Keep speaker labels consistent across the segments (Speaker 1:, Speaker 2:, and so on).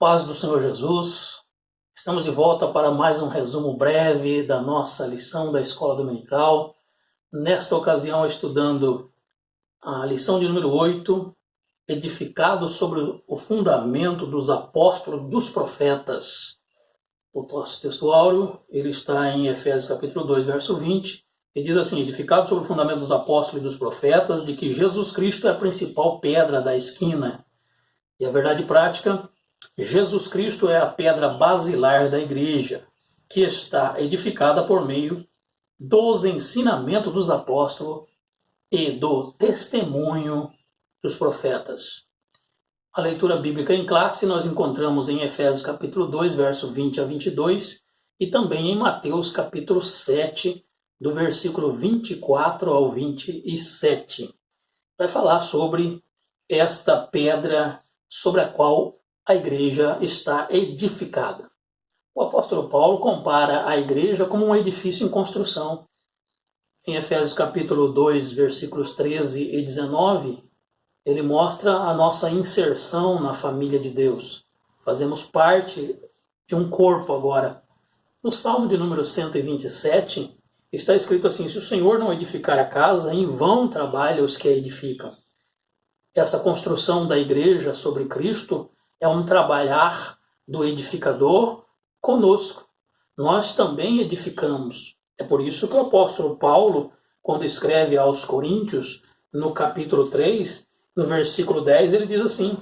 Speaker 1: Paz do Senhor Jesus, estamos de volta para mais um resumo breve da nossa lição da Escola Dominical. Nesta ocasião, estudando a lição de número 8, edificado sobre o fundamento dos apóstolos dos profetas. O nosso texto áureo, ele está em Efésios capítulo 2, verso 20, e diz assim: edificado sobre o fundamento dos apóstolos e dos profetas, de que Jesus Cristo é a principal pedra da esquina. E a verdade prática: Jesus Cristo é a pedra basilar da igreja, que está edificada por meio dos ensinamentos dos apóstolos e do testemunho dos profetas. A leitura bíblica em classe nós encontramos em Efésios capítulo 2, verso 20 a 22, e também em Mateus capítulo 7, do versículo 24 ao 27. Vai falar sobre esta pedra sobre a qual a igreja está edificada. O apóstolo Paulo compara a igreja como um edifício em construção. Em Efésios capítulo 2, versículos 13 e 19, ele mostra a nossa inserção na família de Deus. Fazemos parte de um corpo agora. No Salmo de número 127, está escrito assim: se o Senhor não edificar a casa, em vão trabalham os que a edificam. Essa construção da igreja sobre Cristo é um trabalhar do edificador conosco. Nós também edificamos. É por isso que o apóstolo Paulo, quando escreve aos Coríntios, no capítulo 3, no versículo 10, ele diz assim: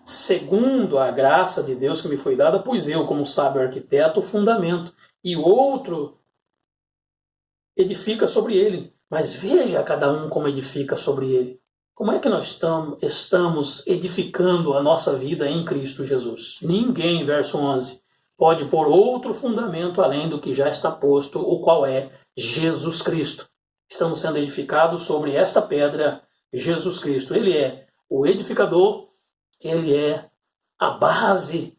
Speaker 1: segundo a graça de Deus que me foi dada, pus eu, como sábio arquiteto, o fundamento, e outro edifica sobre ele. Mas veja cada um como edifica sobre ele. Como é que nós estamos edificando a nossa vida em Cristo Jesus? Ninguém, verso 11, pode pôr outro fundamento além do que já está posto, o qual é Jesus Cristo. Estamos sendo edificados sobre esta pedra, Jesus Cristo. Ele é o edificador, ele é a base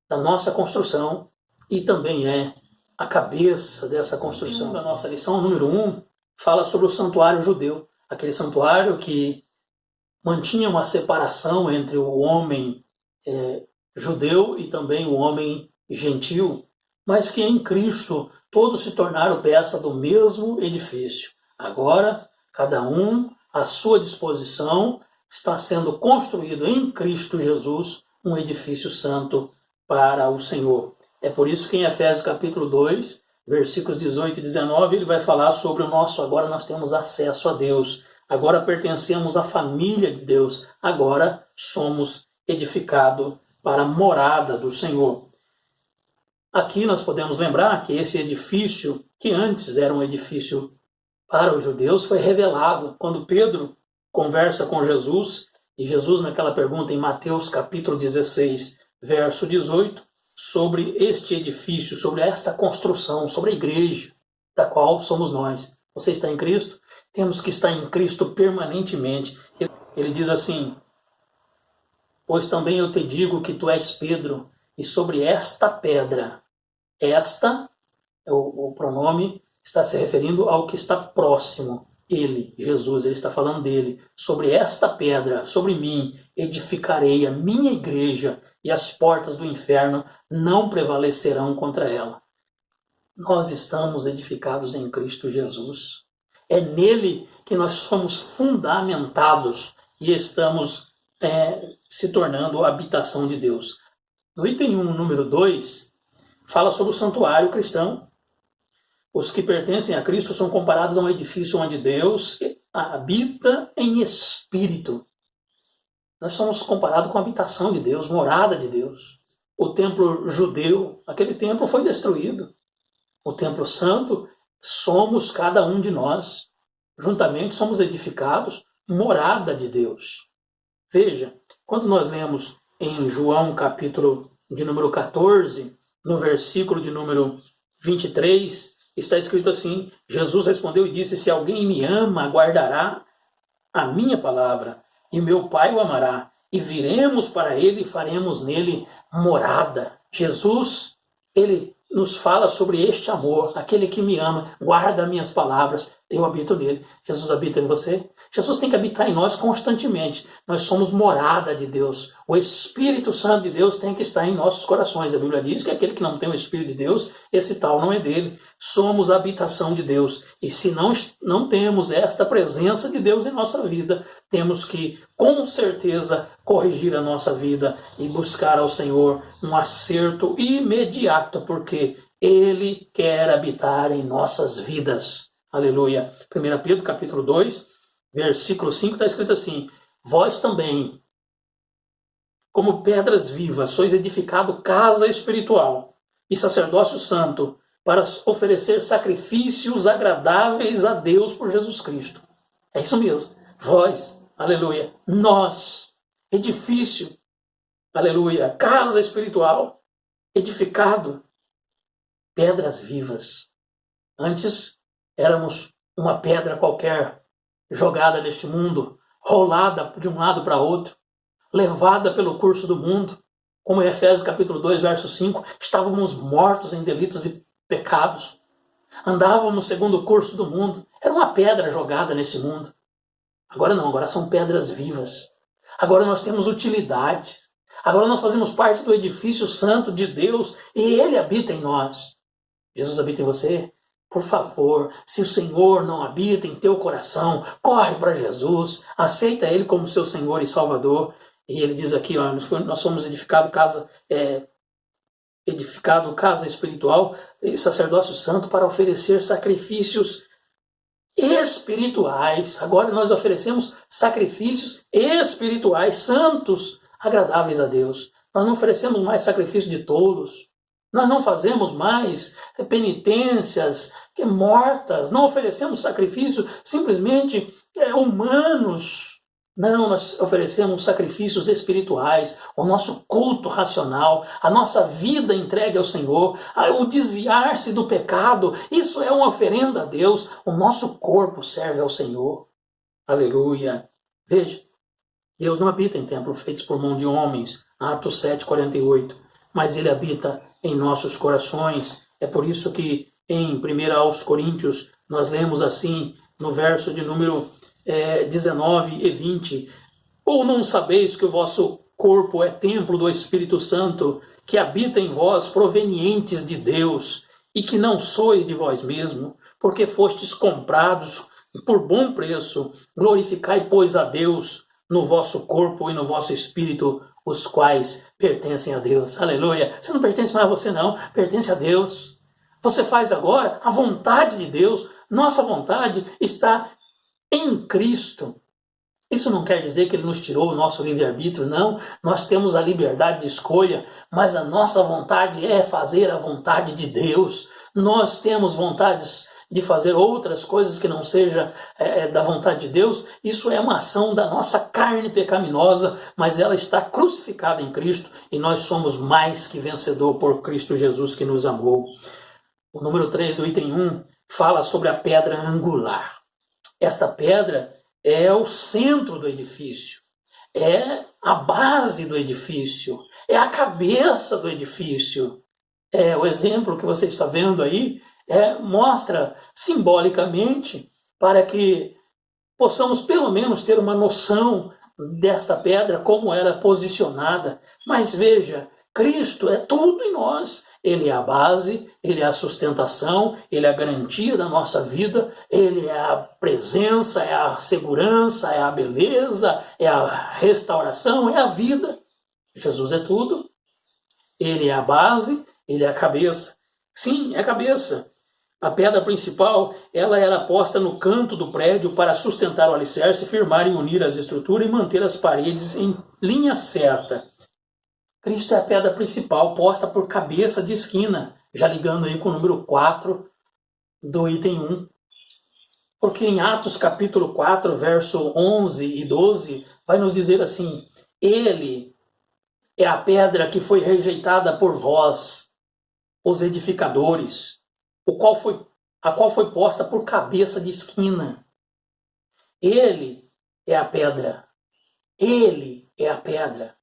Speaker 1: da nossa construção e também é a cabeça dessa construção. Da nossa lição número 1 fala sobre o santuário judeu. Aquele santuário que mantinha uma separação entre o homem judeu e também o homem gentil, mas que em Cristo todos se tornaram peça do mesmo edifício. Agora, cada um, à sua disposição, está sendo construído em Cristo Jesus um edifício santo para o Senhor. É por isso que em Efésios capítulo 2, versículos 18 e 19, ele vai falar sobre o nosso agora nós temos acesso a Deus. Agora pertencemos à família de Deus. Agora somos edificados para a morada do Senhor. Aqui nós podemos lembrar que esse edifício, que antes era um edifício para os judeus, foi revelado quando Pedro conversa com Jesus, e Jesus naquela pergunta em Mateus capítulo 16, verso 18, sobre este edifício, sobre esta construção, sobre a igreja, da qual somos nós. Você está em Cristo? Temos que estar em Cristo permanentemente. Ele diz assim: pois também eu te digo que tu és Pedro, e sobre esta pedra, esta, o pronome está se referindo ao que está próximo. Ele, Jesus, ele está falando dele. Sobre esta pedra, sobre mim, edificarei a minha igreja, e as portas do inferno não prevalecerão contra ela. Nós estamos edificados em Cristo Jesus. É nele que nós somos fundamentados e estamos se tornando a habitação de Deus. No item 1, número 2, fala sobre o santuário cristão. Os que pertencem a Cristo são comparados a um edifício onde Deus habita em espírito. Nós somos comparados com a habitação de Deus, morada de Deus. O templo judeu, aquele templo foi destruído. O templo santo, somos cada um de nós. Juntamente somos edificados, morada de Deus. Veja, quando nós lemos em João capítulo de número 14, no versículo de número 23, está escrito assim: Jesus respondeu e disse: se alguém me ama, guardará a minha palavra, e meu Pai o amará, e viremos para ele e faremos nele morada. Jesus, ele nos fala sobre este amor. Aquele que me ama, guarda minhas palavras, eu habito nele. Jesus habita em você? Jesus tem que habitar em nós constantemente. Nós somos morada de Deus. O Espírito Santo de Deus tem que estar em nossos corações. A Bíblia diz que aquele que não tem o Espírito de Deus, esse tal não é dele. Somos a habitação de Deus. E se não temos esta presença de Deus em nossa vida, temos que, com certeza, corrigir a nossa vida e buscar ao Senhor um acerto imediato, porque Ele quer habitar em nossas vidas. Aleluia. 1 Pedro capítulo 2, versículo 5 está escrito assim: vós também, como pedras vivas, sois edificado casa espiritual e sacerdócio santo, para oferecer sacrifícios agradáveis a Deus por Jesus Cristo. É isso mesmo. Vós, aleluia. Nós, edifício, aleluia. Casa espiritual, edificado, pedras vivas. Antes éramos uma pedra qualquer, jogada neste mundo, rolada de um lado para outro, levada pelo curso do mundo. Como em Efésios capítulo 2, verso 5, estávamos mortos em delitos e pecados. Andávamos segundo o curso do mundo. Era uma pedra jogada nesse mundo. Agora não, agora são pedras vivas. Agora nós temos utilidade. Agora nós fazemos parte do edifício santo de Deus e Ele habita em nós. Jesus habita em você? Por favor, se o Senhor não habita em teu coração, corre para Jesus, aceita Ele como seu Senhor e Salvador. E Ele diz aqui, ó, nós somos edificado casa espiritual e sacerdócio santo para oferecer sacrifícios espirituais. Agora nós oferecemos sacrifícios espirituais, santos, agradáveis a Deus. Nós não oferecemos mais sacrifício de tolos. Nós não fazemos mais penitências mortas. Não oferecemos sacrifícios simplesmente humanos. Não, nós oferecemos sacrifícios espirituais, o nosso culto racional, a nossa vida entregue ao Senhor, o desviar-se do pecado, isso é uma oferenda a Deus. O nosso corpo serve ao Senhor. Aleluia. Veja, Deus não habita em templos feitos por mão de homens, Atos 7:48, mas Ele habita em nossos corações. É por isso que em 1 aos Coríntios nós lemos assim, no verso de número 19 e 20, ou não sabeis que o vosso corpo é templo do Espírito Santo, que habita em vós, provenientes de Deus, e que não sois de vós mesmos, porque fostes comprados por bom preço. Glorificai, pois, a Deus no vosso corpo e no vosso espírito, os quais pertencem a Deus. Aleluia. Você não pertence mais a você, não. Pertence a Deus. Você faz agora a vontade de Deus. Nossa vontade está em Cristo. Isso não quer dizer que Ele nos tirou o nosso livre-arbítrio, não. Nós temos a liberdade de escolha, mas a nossa vontade é fazer a vontade de Deus. Nós temos vontades de fazer outras coisas que não seja da vontade de Deus. Isso é uma ação da nossa carne pecaminosa, mas ela está crucificada em Cristo e nós somos mais que vencedor por Cristo Jesus que nos amou. O número 3 do item 1 fala sobre a pedra angular. Esta pedra é o centro do edifício, é a base do edifício, é a cabeça do edifício. O exemplo que você está vendo aí mostra simbolicamente para que possamos pelo menos ter uma noção desta pedra, como era posicionada. Mas veja, Cristo é tudo em nós. Ele é a base, Ele é a sustentação, Ele é a garantia da nossa vida, Ele é a presença, é a segurança, é a beleza, é a restauração, é a vida. Jesus é tudo. Ele é a base, Ele é a cabeça. Sim, é a cabeça. A pedra principal, ela era posta no canto do prédio para sustentar o alicerce, firmar e unir as estruturas e manter as paredes em linha certa. Cristo é a pedra principal, posta por cabeça de esquina, já ligando aí com o número 4 do item 1. Porque em Atos capítulo 4, verso 11 e 12, vai nos dizer assim: Ele é a pedra que foi rejeitada por vós, os edificadores, a qual foi posta por cabeça de esquina. Ele é a pedra. Ele é a pedra.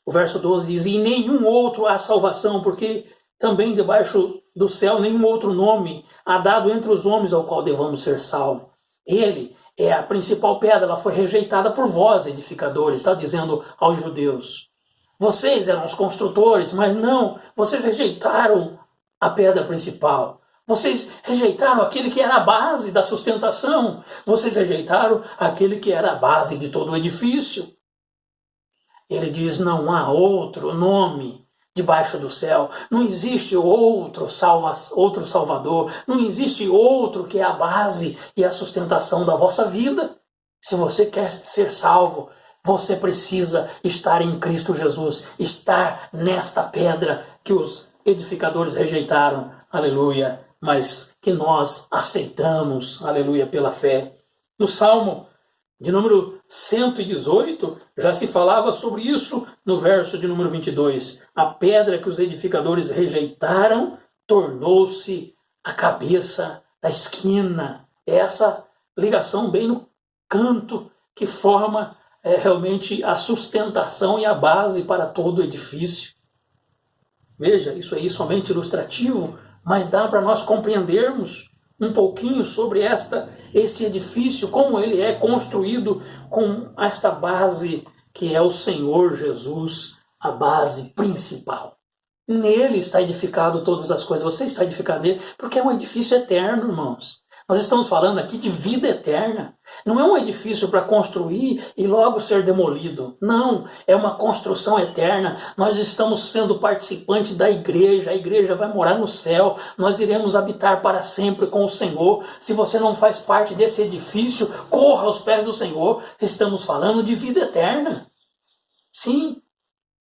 Speaker 1: O verso 12 diz: e nenhum outro há salvação, porque também debaixo do céu nenhum outro nome há dado entre os homens ao qual devamos ser salvos. Ele é a principal pedra, ela foi rejeitada por vós, edificadores, está dizendo aos judeus. Vocês eram os construtores, mas não, vocês rejeitaram a pedra principal. Vocês rejeitaram aquele que era a base da sustentação. Vocês rejeitaram aquele que era a base de todo o edifício. Ele diz, não há outro nome debaixo do céu. Não existe outro Salvador. Não existe outro que é a base e a sustentação da vossa vida. Se você quer ser salvo, você precisa estar em Cristo Jesus. Estar nesta pedra que os edificadores rejeitaram. Aleluia. Mas que nós aceitamos, aleluia, pela fé. No Salmo de número 118, já se falava sobre isso no verso de número 22. A pedra que os edificadores rejeitaram tornou-se a cabeça da esquina. É essa ligação bem no canto que forma realmente a sustentação e a base para todo o edifício. Veja, isso aí somente ilustrativo, mas dá para nós compreendermos um pouquinho sobre este edifício, como ele é construído com esta base que é o Senhor Jesus, a base principal. Nele está edificado todas as coisas. Você está edificado nele porque é um edifício eterno, irmãos. Nós estamos falando aqui de vida eterna. Não é um edifício para construir e logo ser demolido. Não, é uma construção eterna. Nós estamos sendo participantes da igreja. A igreja vai morar no céu. Nós iremos habitar para sempre com o Senhor. Se você não faz parte desse edifício, corra aos pés do Senhor. Estamos falando de vida eterna. Sim.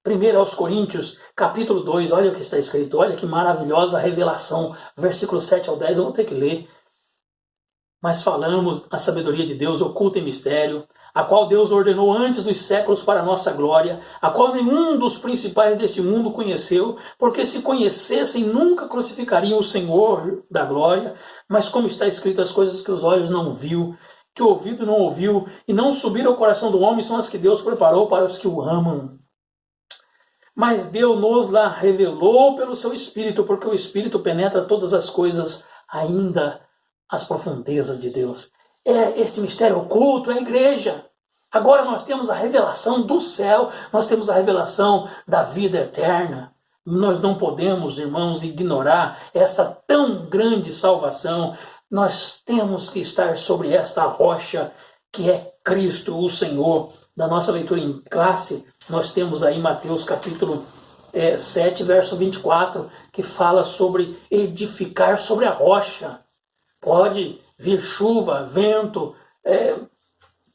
Speaker 1: 1 aos Coríntios, capítulo 2, olha o que está escrito. Olha que maravilhosa revelação. Versículo 7 ao 10, eu vou ter que ler. Mas falamos a sabedoria de Deus oculta em mistério, a qual Deus ordenou antes dos séculos para a nossa glória, a qual nenhum dos principais deste mundo conheceu, porque se conhecessem nunca crucificariam o Senhor da glória, mas como está escrito, as coisas que os olhos não viu, que o ouvido não ouviu, e não subiram ao coração do homem, são as que Deus preparou para os que o amam. Mas Deus nos lá revelou pelo seu Espírito, porque o Espírito penetra todas as coisas, ainda as profundezas de Deus. É este mistério oculto, é a igreja. Agora nós temos a revelação do céu, nós temos a revelação da vida eterna. Nós não podemos, irmãos, ignorar esta tão grande salvação. Nós temos que estar sobre esta rocha que é Cristo, o Senhor. Da nossa leitura em classe, nós temos aí Mateus capítulo 7, verso 24, que fala sobre edificar sobre a rocha. Pode vir chuva, vento,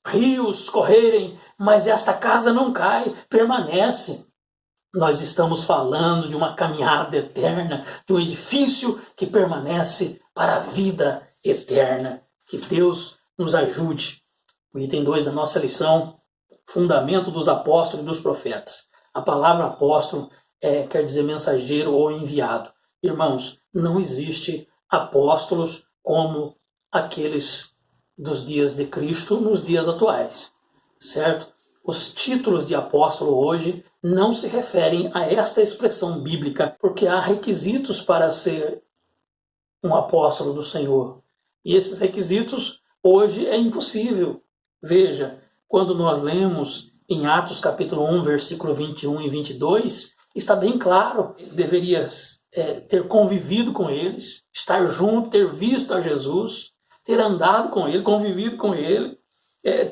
Speaker 1: rios correrem, mas esta casa não cai, permanece. Nós estamos falando de uma caminhada eterna, de um edifício que permanece para a vida eterna. Que Deus nos ajude. O item 2 da nossa lição, fundamento dos apóstolos e dos profetas. A palavra apóstolo quer dizer mensageiro ou enviado. Irmãos, não existe apóstolos como aqueles dos dias de Cristo nos dias atuais, certo? Os títulos de apóstolo hoje não se referem a esta expressão bíblica, porque há requisitos para ser um apóstolo do Senhor. E esses requisitos hoje é impossível. Veja, quando nós lemos em Atos capítulo 1, versículo 21 e 22, está bem claro, deveria ter convivido com eles, estar junto, ter visto a Jesus, ter andado com ele, convivido com ele,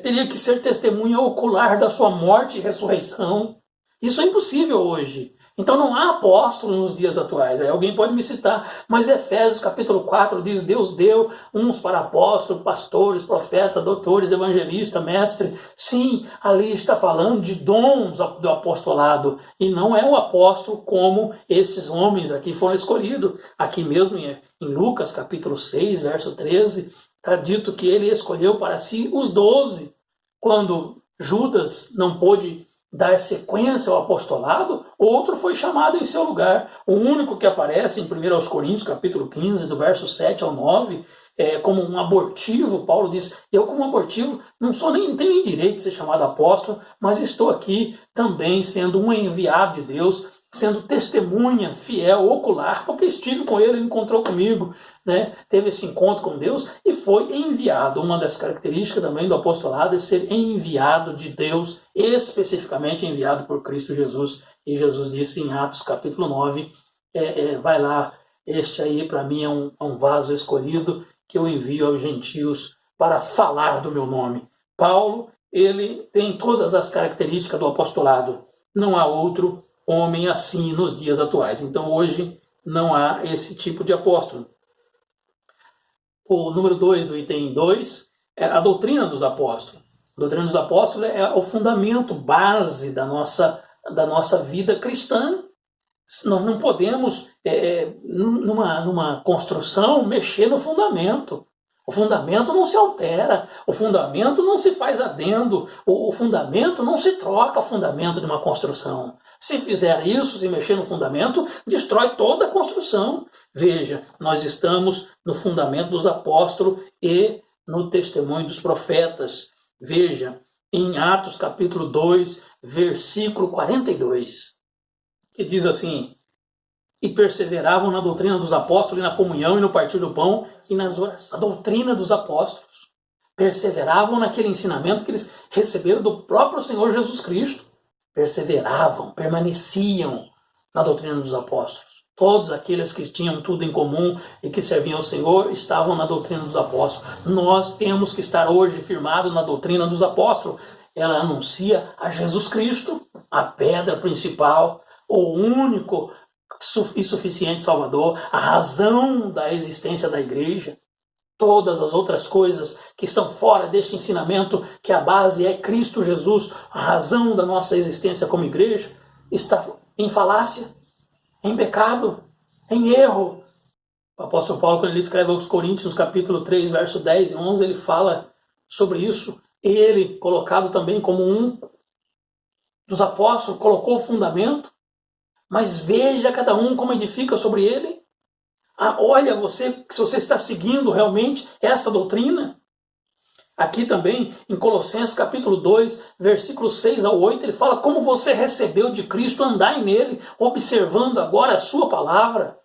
Speaker 1: teria que ser testemunha ocular da sua morte e ressurreição. Isso é impossível hoje. Então não há apóstolo nos dias atuais. Aí alguém pode me citar, mas Efésios capítulo 4 diz, Deus deu uns para apóstolos, pastores, profetas, doutores, evangelistas, mestres. Sim, ali está falando de dons do apostolado. E não é o apóstolo como esses homens aqui foram escolhidos. Aqui mesmo em Lucas capítulo 6, verso 13, está dito que ele escolheu para si os 12. Quando Judas não pôde dar sequência ao apostolado, outro foi chamado em seu lugar. O único que aparece em 1 Coríntios, capítulo 15, do verso 7 ao 9, como um abortivo. Paulo diz, eu como abortivo não tenho nem direito de ser chamado apóstolo, mas estou aqui também sendo um enviado de Deus, sendo testemunha fiel, ocular, porque estive com ele encontrou comigo, né? Teve esse encontro com Deus e foi enviado. Uma das características também do apostolado é ser enviado de Deus, especificamente enviado por Cristo Jesus. E Jesus disse em Atos capítulo 9, vai lá, este aí para mim é um vaso escolhido que eu envio aos gentios para falar do meu nome. Paulo, ele tem todas as características do apostolado. Não há outro homem assim nos dias atuais. Então hoje não há esse tipo de apóstolo. O número 2 do item 2 é a doutrina dos apóstolos. A doutrina dos apóstolos é o fundamento base da nossa vida cristã. Nós não podemos, numa construção, mexer no fundamento. O fundamento não se altera, o fundamento não se faz adendo, o fundamento não se troca o fundamento de uma construção. Se fizer isso, se mexer no fundamento, destrói toda a construção. Veja, nós estamos no fundamento dos apóstolos e no testemunho dos profetas. Veja, em Atos capítulo 2, versículo 42, que diz assim: e perseveravam na doutrina dos apóstolos, e na comunhão, e no partir do pão, e nas orações. A doutrina dos apóstolos. Perseveravam naquele ensinamento que eles receberam do próprio Senhor Jesus Cristo. Perseveravam, permaneciam na doutrina dos apóstolos. Todos aqueles que tinham tudo em comum e que serviam ao Senhor estavam na doutrina dos apóstolos. Nós temos que estar hoje firmados na doutrina dos apóstolos. Ela anuncia a Jesus Cristo, a pedra principal, o único e suficiente Salvador, a razão da existência da igreja. Todas as outras coisas que são fora deste ensinamento, que a base é Cristo Jesus, a razão da nossa existência como igreja, está em falácia, em pecado, em erro. O apóstolo Paulo, quando ele escreve aos Coríntios, capítulo 3, verso 10 e 11, ele fala sobre isso. Ele, colocado também como um dos apóstolos, colocou o fundamento, mas veja cada um como edifica sobre ele. Olha você, se você está seguindo realmente esta doutrina. Aqui também, em Colossenses capítulo 2, versículos 6 ao 8, ele fala como você recebeu de Cristo, andai nele, observando agora a sua palavra.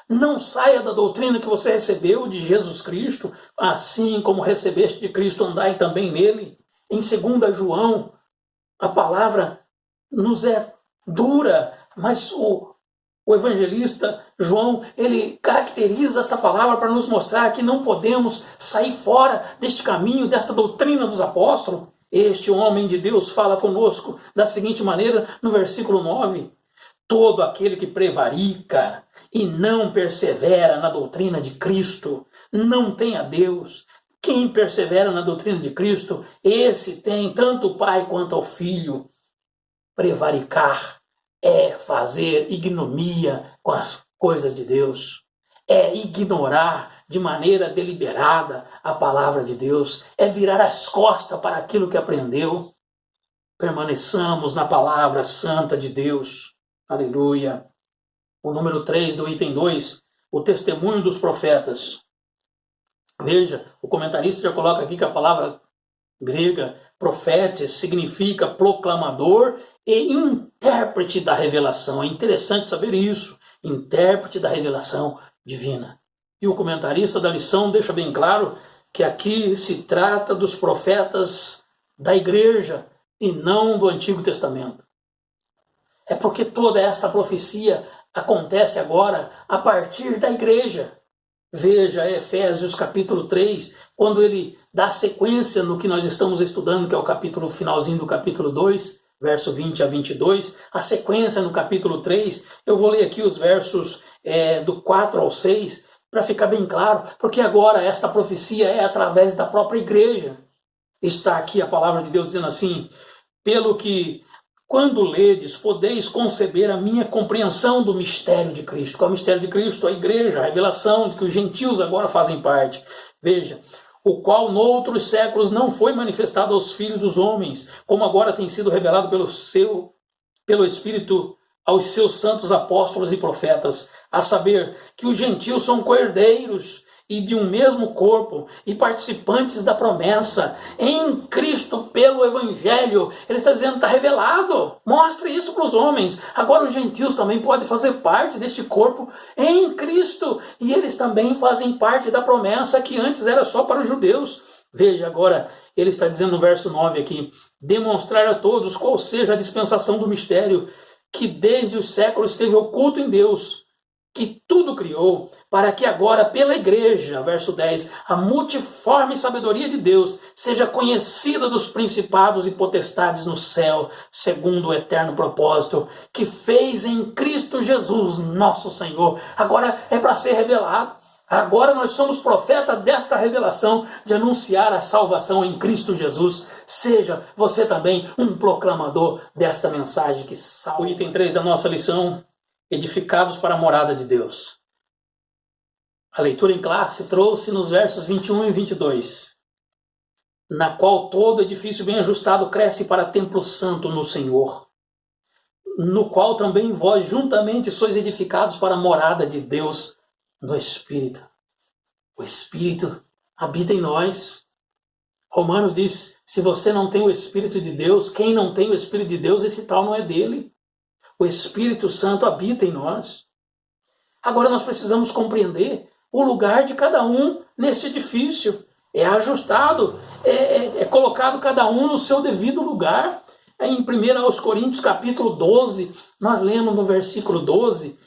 Speaker 1: Não saia da doutrina que você recebeu de Jesus Cristo, assim como recebeste de Cristo, andai também nele. Em 2 João, a palavra nos é dura, mas o evangelista João, ele caracteriza esta palavra para nos mostrar que não podemos sair fora deste caminho, desta doutrina dos apóstolos. Este homem de Deus fala conosco da seguinte maneira, no versículo 9: todo aquele que prevarica e não persevera na doutrina de Cristo não tem a Deus. Quem persevera na doutrina de Cristo, esse tem tanto o Pai quanto ao Filho. Prevaricar é fazer ignomia com as coisas de Deus. É ignorar de maneira deliberada a palavra de Deus. É virar as costas para aquilo que aprendeu. Permaneçamos na palavra santa de Deus. Aleluia. O número 3 do item 2, o testemunho dos profetas. Veja, o comentarista já coloca aqui que a palavra grega, profetes, significa proclamador e intérprete da revelação. É interessante saber isso. Intérprete da revelação divina. E o comentarista da lição deixa bem claro que aqui se trata dos profetas da igreja e não do Antigo Testamento. É porque toda esta profecia acontece agora a partir da igreja. Veja Efésios capítulo 3, quando ele dá sequência no que nós estamos estudando, que é o capítulo finalzinho do capítulo 2, verso 20 a 22, a sequência no capítulo 3, eu vou ler aqui os versos do 4 ao 6, para ficar bem claro, porque agora esta profecia é através da própria igreja. Está aqui a palavra de Deus dizendo assim: pelo que, quando ledes, podeis conceber a minha compreensão do mistério de Cristo. Qual é o mistério de Cristo? A igreja, a revelação de que os gentios agora fazem parte. Veja, o qual noutros séculos não foi manifestado aos filhos dos homens, como agora tem sido revelado pelo Espírito aos seus santos apóstolos e profetas, a saber que os gentios são co-herdeiros e de um mesmo corpo, e participantes da promessa, em Cristo pelo Evangelho. Ele está dizendo, está revelado, mostre isso para os homens. Agora os gentios também podem fazer parte deste corpo em Cristo, e eles também fazem parte da promessa que antes era só para os judeus. Veja agora, ele está dizendo no verso 9 aqui, demonstrar a todos qual seja a dispensação do mistério, que desde os séculos esteve oculto em Deus, que tudo criou, para que agora pela igreja, verso 10, a multiforme sabedoria de Deus seja conhecida dos principados e potestades no céu, segundo o eterno propósito que fez em Cristo Jesus, nosso Senhor. Agora é para ser revelado. Agora nós somos profetas desta revelação de anunciar a salvação em Cristo Jesus. Seja você também um proclamador desta mensagem que salva. O item 3 da nossa lição, edificados para a morada de Deus. A leitura em classe trouxe nos versos 21 e 22, na qual todo edifício bem ajustado cresce para templo santo no Senhor, no qual também vós juntamente sois edificados para a morada de Deus no Espírito. O Espírito habita em nós. Romanos diz, se você não tem o Espírito de Deus, quem não tem o Espírito de Deus, esse tal não é dele. O Espírito Santo habita em nós. Agora nós precisamos compreender o lugar de cada um neste edifício. É ajustado, é colocado cada um no seu devido lugar. Em 1 Coríntios capítulo 12, nós lemos no versículo 12,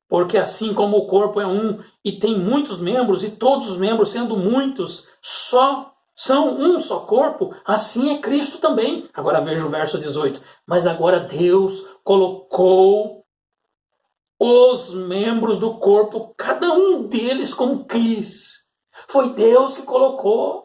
Speaker 1: porque assim como o corpo é um e tem muitos membros, e todos os membros sendo muitos, são um só corpo, assim é Cristo também. Agora veja o verso 18. Mas agora Deus colocou os membros do corpo, cada um deles como quis. Foi Deus que colocou.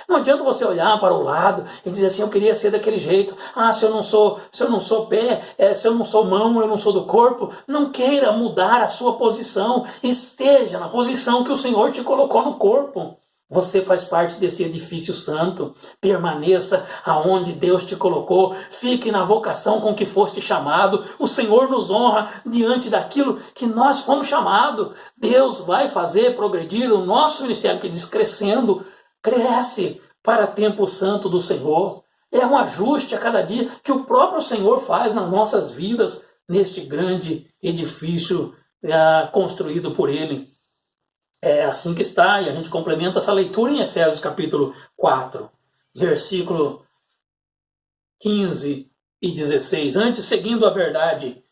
Speaker 1: Não adianta você olhar para o lado e dizer assim, eu queria ser daquele jeito. Ah, se eu não sou pé, se eu não sou mão, eu não sou do corpo. Não queira mudar a sua posição. Esteja na posição que o Senhor te colocou no corpo. Você faz parte desse edifício santo. Permaneça aonde Deus te colocou. Fique na vocação com que foste chamado. O Senhor nos honra diante daquilo que nós fomos chamados. Deus vai fazer progredir o nosso ministério, que diz crescendo, cresce para templo santo do Senhor. É um ajuste a cada dia que o próprio Senhor faz nas nossas vidas, neste grande edifício construído por Ele. É assim que está, e a gente complementa essa leitura em Efésios capítulo 4, versículo 15 e 16. Antes, seguindo a verdade,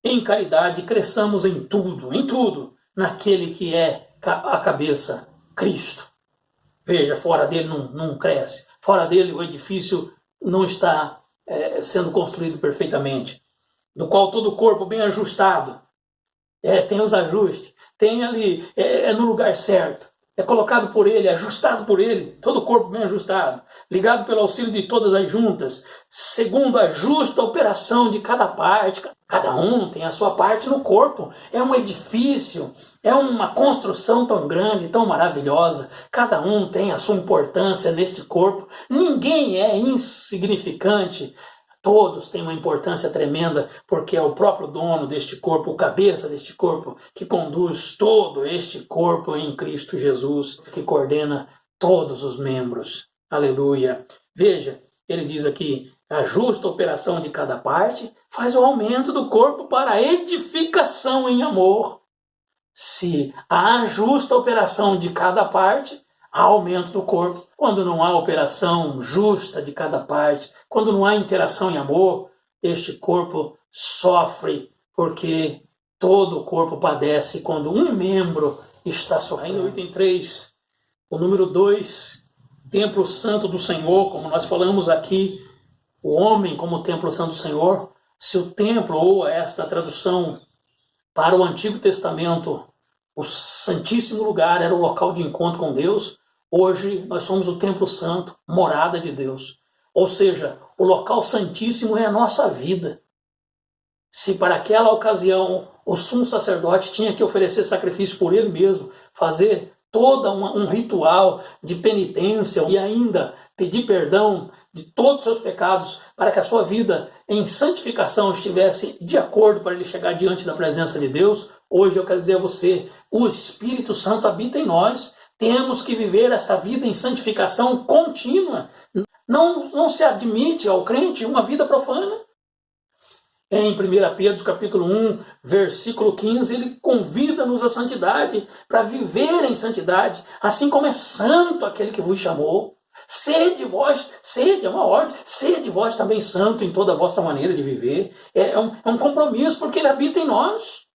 Speaker 1: em caridade, cresçamos em tudo, naquele que é a cabeça, Cristo. Veja, fora dele não cresce. Fora dele o edifício não está sendo construído perfeitamente. Do qual todo o corpo bem ajustado. Tem os ajustes. Tem ali, no lugar certo. É colocado por ele, ajustado por ele. Todo o corpo bem ajustado. Ligado pelo auxílio de todas as juntas. Segundo a justa operação de cada parte. Cada um tem a sua parte no corpo. É um edifício. É uma construção tão grande, tão maravilhosa. Cada um tem a sua importância neste corpo. Ninguém é insignificante. Todos têm uma importância tremenda, porque é o próprio dono deste corpo, o cabeça deste corpo, que conduz todo este corpo em Cristo Jesus, que coordena todos os membros. Aleluia. Veja, ele diz aqui, a justa operação de cada parte faz o aumento do corpo para a edificação em amor. Se há justa operação de cada parte, há aumento do corpo. Quando não há operação justa de cada parte, quando não há interação em amor, este corpo sofre, porque todo o corpo padece quando um membro está sofrendo. No item 3, o número 2, templo santo do Senhor, como nós falamos aqui, o homem como templo santo do Senhor. Se o templo, ou esta tradução para o Antigo Testamento, o Santíssimo Lugar era o local de encontro com Deus, hoje nós somos o templo santo, morada de Deus. Ou seja, o local santíssimo é a nossa vida. Se para aquela ocasião o sumo sacerdote tinha que oferecer sacrifício por ele mesmo, fazer todo um ritual de penitência e ainda pedir perdão de todos os seus pecados, para que a sua vida em santificação estivesse de acordo para ele chegar diante da presença de Deus, hoje eu quero dizer a você, o Espírito Santo habita em nós, temos que viver esta vida em santificação contínua. Não se admite ao crente uma vida profana. Em 1 Pedro capítulo 1, versículo 15, ele convida-nos à santidade, para viver em santidade, assim como é santo aquele que vos chamou. Sede vós, sede é uma ordem, sede vós também santo em toda a vossa maneira de viver. É um compromisso, porque ele habita em nós.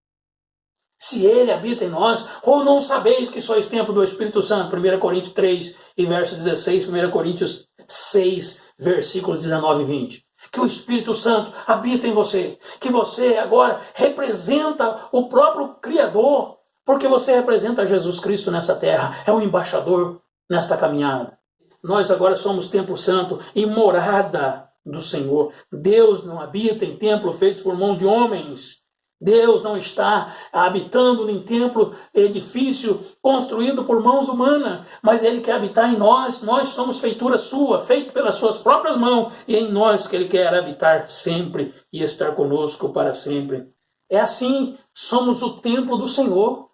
Speaker 1: Se ele habita em nós, ou não sabeis que sois templo do Espírito Santo, 1 Coríntios 3 e verso 16, 1 Coríntios 6, versículos 19 e 20. Que o Espírito Santo habita em você, que você agora representa o próprio Criador, porque você representa Jesus Cristo nessa terra, é um embaixador nesta caminhada. Nós agora somos templo santo e morada do Senhor. Deus não habita em templo feito por mão de homens. Deus não está habitando em templo, edifício construído por mãos humanas, mas Ele quer habitar em nós. Nós somos feitura sua, feito pelas suas próprias mãos, e é em nós que Ele quer habitar sempre e estar conosco para sempre. É assim, somos o templo do Senhor.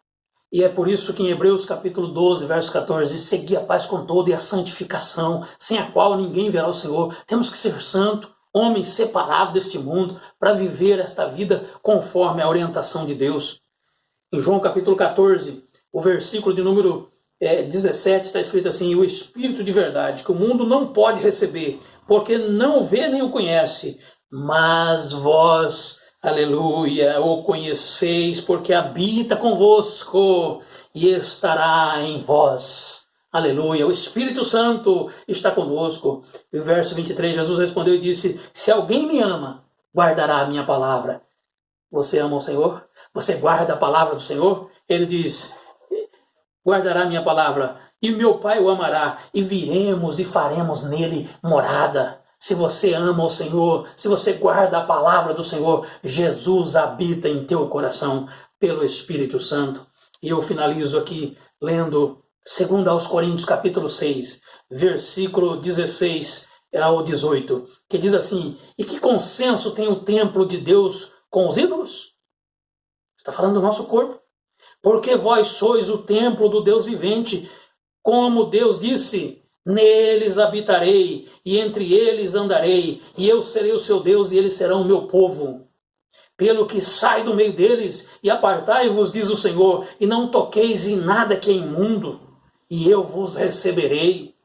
Speaker 1: E é por isso que em Hebreus capítulo 12, verso 14, diz: segui a paz com todo e a santificação, sem a qual ninguém verá o Senhor. Temos que ser santo, homem separado deste mundo, para viver esta vida conforme a orientação de Deus. Em João capítulo 14, o versículo de número 17, está escrito assim: o Espírito de verdade, que o mundo não pode receber, porque não o vê nem o conhece, mas vós, aleluia, o conheceis, porque habita convosco e estará em vós. Aleluia, o Espírito Santo está conosco. E o verso 23, Jesus respondeu e disse: se alguém me ama, guardará a minha palavra. Você ama o Senhor? Você guarda a palavra do Senhor? Ele diz: guardará a minha palavra, e meu Pai o amará, e viremos e faremos nele morada. Se você ama o Senhor, se você guarda a palavra do Senhor, Jesus habita em teu coração pelo Espírito Santo. E eu finalizo aqui lendo 2 Coríntios capítulo 6, versículo 16 ao 18, que diz assim: e que consenso tem o templo de Deus com os ídolos? Está falando do nosso corpo. Porque vós sois o templo do Deus vivente, como Deus disse: neles habitarei, e entre eles andarei, e eu serei o seu Deus, e eles serão o meu povo. Pelo que sai do meio deles, e apartai-vos, diz o Senhor, e não toqueis em nada que é imundo, e eu vos receberei.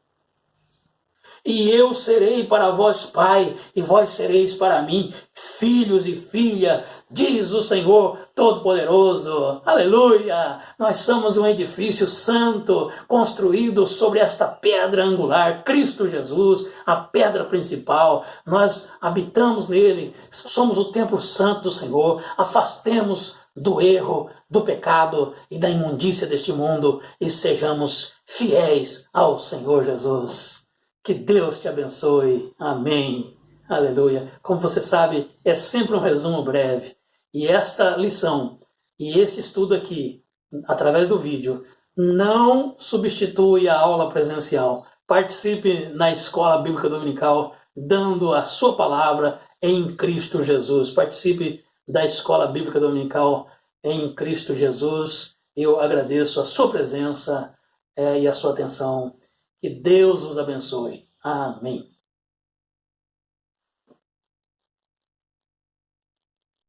Speaker 1: E eu serei para vós pai, e vós sereis para mim filhos e filha, diz o Senhor Todo-Poderoso. Aleluia! Nós somos um edifício santo, construído sobre esta pedra angular, Cristo Jesus, a pedra principal. Nós habitamos nele, somos o templo santo do Senhor. Afastemos do erro, do pecado e da imundícia deste mundo e sejamos fiéis ao Senhor Jesus. Que Deus te abençoe. Amém. Aleluia. Como você sabe, é sempre um resumo breve. E esta lição e esse estudo aqui, através do vídeo, não substitui a aula presencial. Participe na Escola Bíblica Dominical, dando a sua palavra em Cristo Jesus. Participe da Escola Bíblica Dominical em Cristo Jesus. Eu agradeço a sua presença e a sua atenção. Que Deus os abençoe. Amém.